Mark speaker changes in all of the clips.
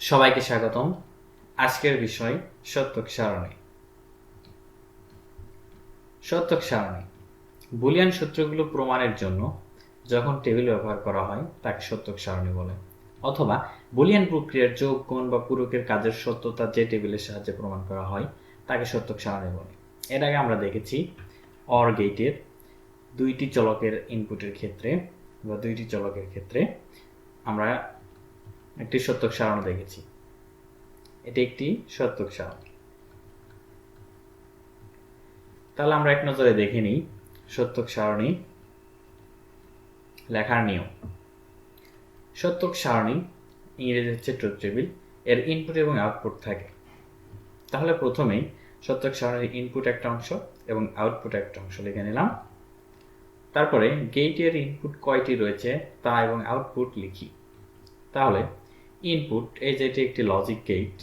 Speaker 1: সবাইকে স্বাগতম। আজকের বিষয় সত্যক সারণী। সত্যক সারণী বুলিয়ান সূত্রগুলো প্রমাণের জন্য যখন টেবিল ব্যবহার করা হয় তাকে সত্যক সারণী বলে, অথবা বুলিয়ান প্রক্রিয়ার যোগ, গুণ বা পূরকের কাজের সত্যতা যে টেবিলের সাহায্যে প্রমাণ করা হয় তাকে সত্যক সারণী বলে। এর আগে আমরা দেখেছি অর গেটের দুইটি চলকের ইনপুটের ক্ষেত্রে বা দুইটি চলকের ক্ষেত্রে আমরা একটি সত্যক সারণী দেখেছি। এটি একটি সত্যক সারণী। তাহলে আমরা এক নজরে দেখে নিই সত্যক সারণী লেখার নিয়ম। সত্যক সারণী ইংরেজি হচ্ছে ট্রুথ টেবিল, এর ইনপুট এবং আউটপুট থাকে। তাহলে প্রথমেই সত্যক সারণীর ইনপুট একটা অংশ এবং আউটপুট একটা অংশ লিখে নিলাম। তারপরে গেটের ইনপুট কয়টি রয়েছে তা এবং আউটপুট লিখি। তাহলে ইনপুট, এই যে এটি একটি logic gate,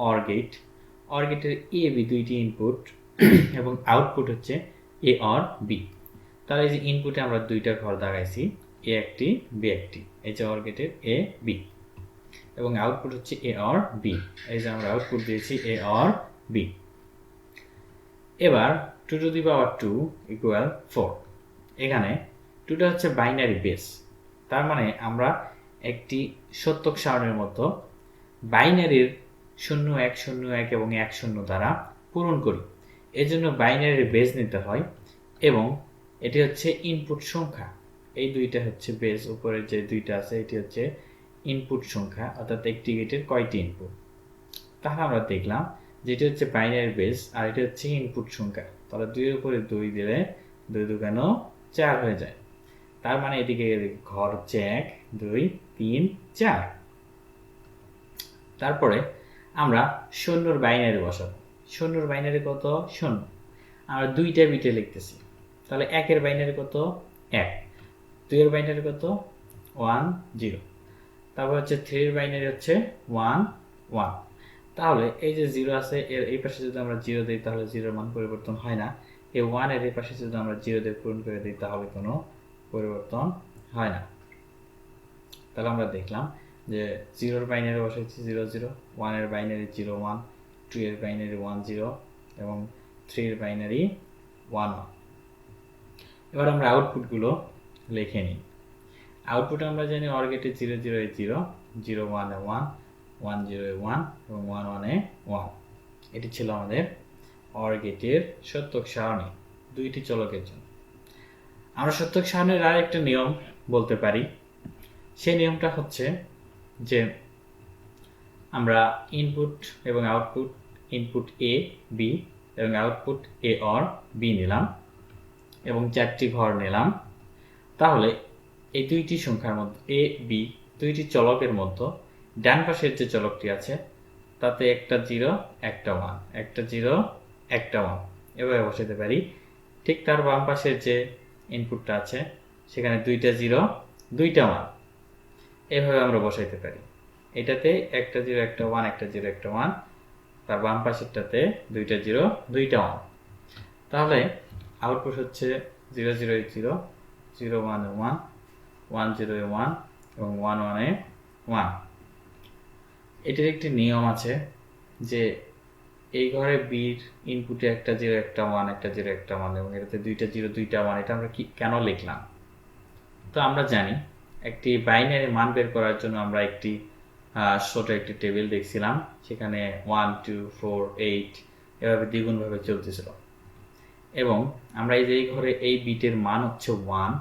Speaker 1: OR gate. OR গেটের এ বি দুইটি ইনপুট এবং আউটপুট হচ্ছে এ অর বি। তাহলে এই যে ইনপুটে আমরা দুইটা ঘর দাগাইছি, এ একটি বি একটি, এই যে অর গেটের এ বি, এবং আউটপুট হচ্ছে এ অর বি। এই যে আমরা আউটপুট দিয়েছি এ অর বি। এবার 2 টু দি পাওয়ার 2 ইকুয়াল 4। এখানে 2টা হচ্ছে বাইনারি বেস, তার মানে আমরা একটি সত্যক সারণীর মতো বাইনারির 0 1 0 1 এবং 1 0 দ্বারা পূরণ করি। এজন্য বাইনারির বেস নিতে হয় এবং এটি হচ্ছে ইনপুট সংখ্যা। এই দুইটা হচ্ছে বেস, উপরের যে দুইটা আছে এটি হচ্ছে ইনপুট সংখ্যা, অর্থাৎ একটি গেটের কয়টি ইনপুট। তাহলে আমরা দেখলাম যেটি হচ্ছে বাইনারি বেস আর এটি হচ্ছে ইনপুট সংখ্যা। তাহলে 2 এর উপরে 2 দিলে 2 দুগুণ 4 হয়ে যায়। তার মানে এদিকে ঘর হচ্ছে 1 2 3 4। তারপরে আমরা শূন্যর বাইনারি বসাবো। শূন্যর বাইনারি কত? 0। আমরা দুইটা বিটে লিখতেছি, তাহলে 1 এর বাইনারি কত? 1। 2 এর বাইনারি কত? 1 0। তারপর হচ্ছে 3 এর বাইনারি হচ্ছে 1 1। তাহলে এই যে 0 আছে, এর এই পাশে যদি আমরা 0 দিই তাহলে 0 মান পরিবর্তন হয় না। এই 1 এর এই পাশে যদি আমরা 0 দিয়ে পূরণ করে দিই তাহলে কোনো পরিবর্তন হয় না। তাহলে আমরা দেখলাম যে 0 এর বাইনারি বসাইছি 0 0, 1 এর বাইনারি 0 1, 2 এর বাইনারি 1 0 এবং 3 এর বাইনারি 1 1। এবার আমরা আউটপুটগুলো লিখে নিই। আউটপুট আমরা জানি অর গেটে 0 0 এ 0, 0 1 এ 1, 1 0 এ 1 এবং 1 1 এ 1। এটি ছিল আমাদের অর গেটের সত্যক সারণী দুইটি চলকের জন্য। আমরা সত্যক সারণীর আরেকটা নিয়ম বলতে পারি। সেই নিয়মটা হচ্ছে যে আমরা ইনপুট এবং আউটপুট, ইনপুট এ বি এবং আউটপুট এ অর বি নিলাম এবং 4টি ঘর নিলাম। তাহলে এই দুইটি সংখ্যার মধ্যে এ বি দুইটি চলকের মধ্যে ডান পাশের যে চলকটি আছে তাতে একটা 0 একটা 1, একটা 0 একটা 1 এভাবে বসাতে পারি। ঠিক তার বাম পাশের যে ইনপুটটা আছে সেখানে দুইটা 0 দুইটা 1 এভাবে আমরা বসাইতে পারি। এটাতে একটা 0 একটা 1, একটা 0 একটা 1, তার বাম পাশেরটাতে দুইটা 0 দুইটা 1। তাহলে আউটপুট হচ্ছে 0 0 এ 0, 0 1 এ 1, 1 0 এ 1 এবং 1 1 এ 1। এটির একটি নিয়ম আছে যে এই ঘরে বির ইনপুটে একটা 0 একটা 1, একটা 0 একটা 1 এবং এটাতে দুইটা 0 দুইটা 1। এটা আমরা কেন লিখলাম? তো আমরা জানি একটি বাইনারি মান বের করার জন্য আমরা একটি ছোট একটি টেবিল দেখছিলাম, সেখানে 1 2 4 8 এভাবে দ্বিগুণভাবে চলতেছিল এবং আমরা এই যে এই ঘরে এই বিটের মান হচ্ছে 1,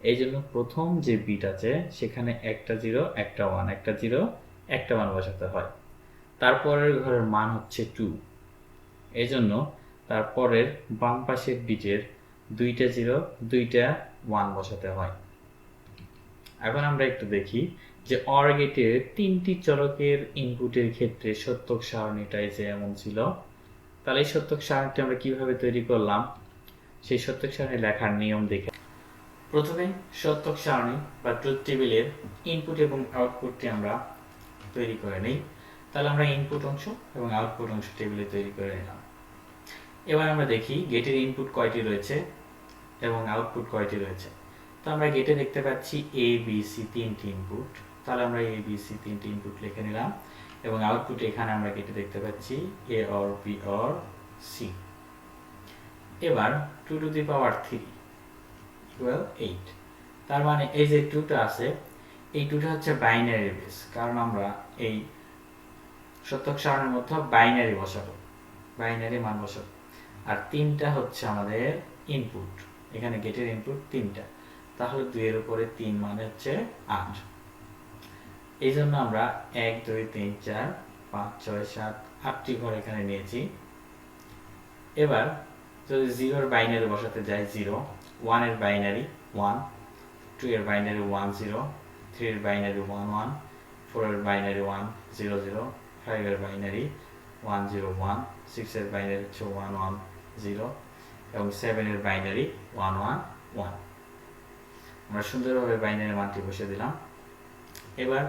Speaker 1: এই জন্য প্রথম যে বিট আছে সেখানে একটা 0 একটা 1, একটা 0 একটা 1 বসাতে হয়। তারপরের ঘরের মান হচ্ছে 2, এই জন্য তারপরের বাম পাশের বিটের দুইটা 0 দুইটা 1 বসাতে হয়। এখন আমরা একটু দেখি যে অর গেটের 3টি চলকের ইনপুটের ক্ষেত্রে সত্যক সারণীটাই যে এমন ছিল। তাহলে এই সত্যক সারণীটি আমরা কিভাবে তৈরি করলাম সেই সত্যক সারণী লেখার নিয়ম দেখে। প্রথমে সত্যক সারণী বা ট্রুথ টেবিলের ইনপুট এবং আউটপুটটি আমরা তৈরি করে নিই। তাহলে আমরা ইনপুট অংশ এবং আউটপুট অংশ টেবিলে তৈরি করে নিলাম। এবার আমরা দেখি গেটের ইনপুট কয়টি রয়েছে এবং আউটপুট কয়টি রয়েছে। তো আমরা গেটে দেখতে পাচ্ছি এ বি সি 3টি ইনপুট। তাহলে আমরা এ বি সি 3টি ইনপুট লিখে নিলাম এবং আউটপুটে এখানে আমরা কেটে দেখতে পাচ্ছি a or be or C. এবার 2 টু দি পাওয়ার 3 ইকুয়াল 8। তার মানে এই যে 2টা আছে, এই 2টা হচ্ছে বাইনারি বেস, কারণ আমরা এই সত্যক সারণীর মধ্যে বাইনারি বসাবো, বাইনারি মান বসাবো। আর 3টা হচ্ছে আমাদের ইনপুট, এখানে গেটের ইনপুট 3টা, তাহলে 2 এর উপরে 3 মানে হচ্ছে 8। এই জন্য আমরা 1 2 3 4 5 6 7 8টি ঘর এখানে নিয়েছি। এবার যদি 0 এর বাইনারি বসাতে যাই 0, 1 এর বাইনারি 1, 2 এর বাইনারি 1 0, 3 এর বাইনারি 1 1, 4 এর বাইনারি 1 0 0, 5 এর বাইনারি 1 0 1, 6 এর বাইনারি হচ্ছে 1 1 0 এবং 7 এর বাইনারি 1 1 1। আমরা সুন্দরভাবে বাইনারি মানটি বসিয়ে দিলাম। এবার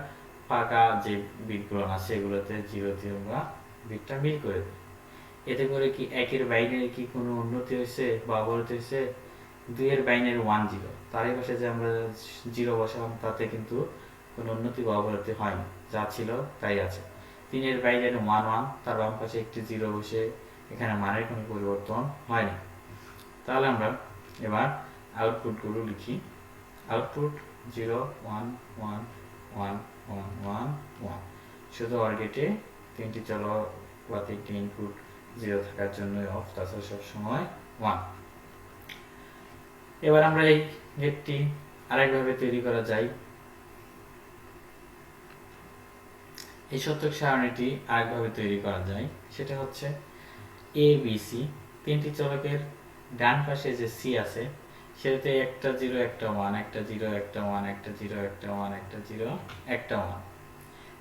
Speaker 1: ফাঁকা যে বিটগুলো আছে এগুলোতে 0 দিয়ে আমরা বিটটা মিল করে দিই। এতে করে কি 1 এর বাইনারি কি কোনো উন্নতি হয়েছে বা অবনতি হয়েছে? 2 এর বাইনারি 1 0, তারই পাশে যে আমরা 0 বসালাম তাতে কিন্তু কোনো উন্নতি বা অবনতি হয়নি, যা ছিল তাই আছে। 3 এর বাইনারি 1 1, তার বাম পাশে একটি 0 বসে এখানে মানের কোনো পরিবর্তন হয়নি। তাহলে আমরা এবার আউটপুটগুলো লিখি। আউটপুট 0 1 1 1 1 1 1। শুধু অর গেটে 3টি চলক বা 3টি ইনপুট 0 থাকার জন্য অফ, তাছাড়া সবসময় 1। এবার আমরা এই গেটটি আরেকভাবে তৈরি করা যায়। এই সত্যক সারণীটি আরেকভাবে তৈরি করা যায়, সেটা হচ্ছে এ বি সি, 3টি চলকের ডান পাশে যে সি আছে সেটাতে একটা 0 একটা 1, একটা 0 একটা 1, একটা 0 একটা 1, একটা 0 একটা 1।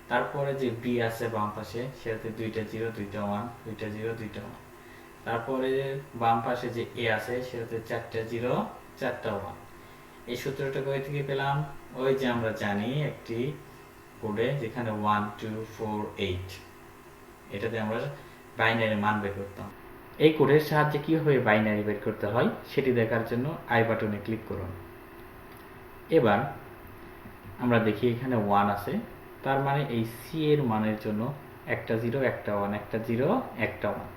Speaker 1: তারপরে যে বি আছে বাম পাশে সেটাতে 2টা 0 2টা 1, 2টা 0 2টা 1। তারপরে বাম পাশে যে এ আছে সেটাতে 4টা 0 4টা 1। এই সূত্রটা কোথা থেকে পেলাম? ওই যে আমরা জানি একটি কোডে যেখানে 1 2 4 8, এটাতে আমরা বাইনারি মান বের করতাম। এই কোডের সাহায্যে কিভাবে বাইনারি বের করতে হয় সেটি দেখার জন্য আই বাটনে ক্লিক করুন। এবার আমরা দেখি এখানে 1 আছে, তার মানে এই সি এর মানের জন্য একটা 0 একটা 1, একটা 0 একটা 1।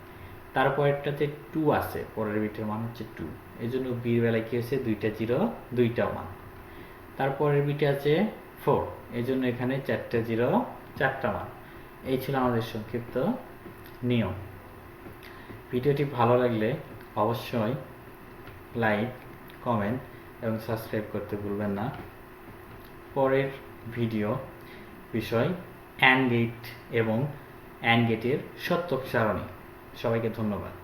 Speaker 1: তারপরেরটাতে 2 আছে, পরের বিটের মান হচ্ছে 2, এই জন্য বির বেলায় কি হয়েছে 2টা 0 2টা 1। তারপরের বিটে আছে 4, এই জন্য এখানে 4টা 0 4টা 1। এই ছিল আমাদের সংক্ষিপ্ত নিয়ম। ভিডিওটি ভালো লাগলে অবশ্যই লাইক কমেন্ট এবং সাবস্ক্রাইব করতে ভুলবেন না। পরের ভিডিও বিষয় অ্যান্ড গেট এবং অ্যান্ড গেটের সত্যক সারণী। সবাইকে ধন্যবাদ।